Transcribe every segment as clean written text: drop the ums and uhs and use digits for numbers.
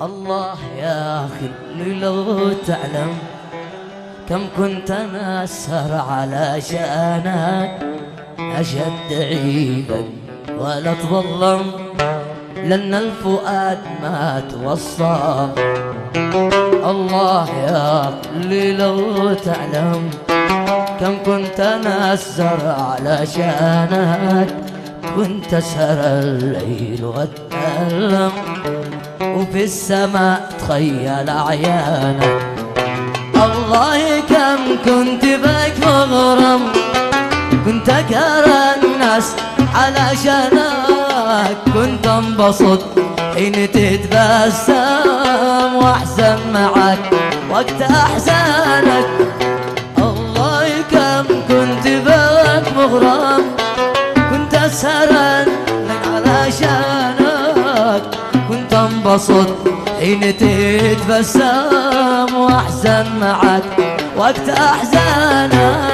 الله يا أخي لو تعلم كم كنت أنا أسهر على شأنك، أشد عيبك ولا تظلم، لأن الفؤاد ما توصى. الله يا أخي لو تعلم كم كنت أنا أسهر على شأنك، كنت أسهر الليل وأتألم، وفي السماء تخيل أعيانك. الله كم كنت بك مغرم، كنت أكره الناس علشانك، كنت انبسط حين تتبسم، وأحزن معك وقت أحزانك. الله كم كنت بك مغرم، كنت أسهر لك علشانك، كنت انبسط حين تتبسم، وأحزن معك وقت أحزانك.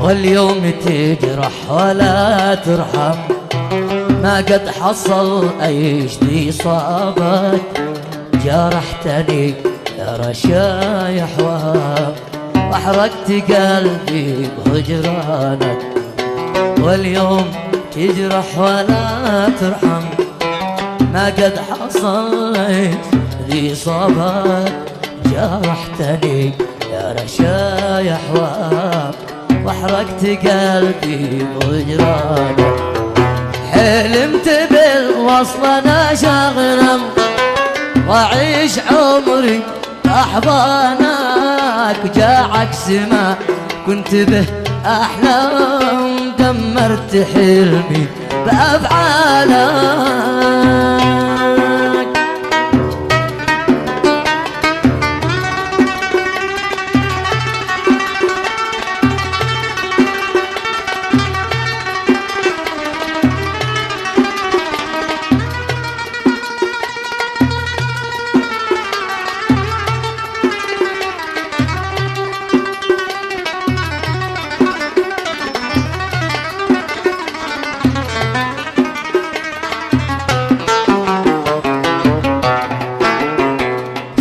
واليوم تجرح ولا ترحم، ما قد حصل أي شي صابك، جرحتني يا رشايح وهاب، وأحرقت قلبي بهجرانك. واليوم تجرح ولا ترحم، ما قد حصل أي شي صابك، جرحتني يا رشايح وهاب، وأحرقت قلبي بهجرانك. حلمت بالوصل أنا شغلم، وأعيش عمري أحضانك، جاء عكس ما كنت به أحلام، دمرت حلمي بأفعالك.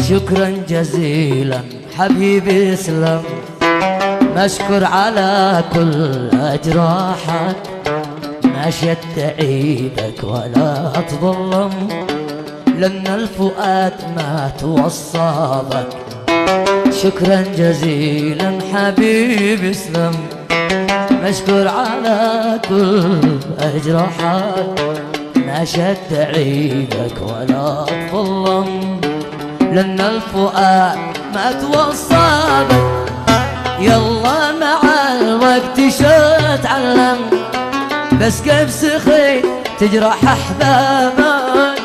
شكرا جزيلا حبيبي اسلم، مشكور على كل أجراحك، ما شد عيبك ولا تظلم، لأن الفؤاد ما توصى بك. شكرا جزيلا حبيبي اسلم، مشكور على كل أجراحك، ما شد عيبك ولا تظلم، لأن الفؤاد ما توصى بك. يلا مع الوقت شو تعلم، بس كيف سخي تجرح أحبابك،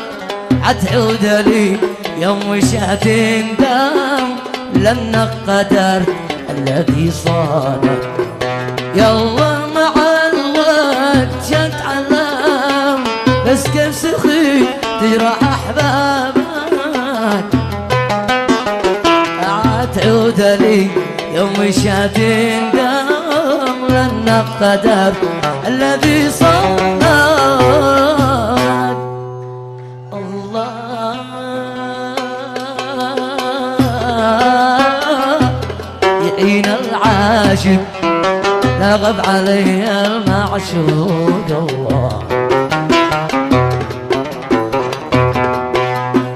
عتعود لي يوم وش هتندم، لأنك قدرت الذي صانك. يلا مع الوقت شو تعلم، بس كيف سخي تجرح أحبابك، تعود لي يوم مش هتندم، لأنك قدر الذي صنعك. الله يعين العاشق، لا غب علي المعشوق. الله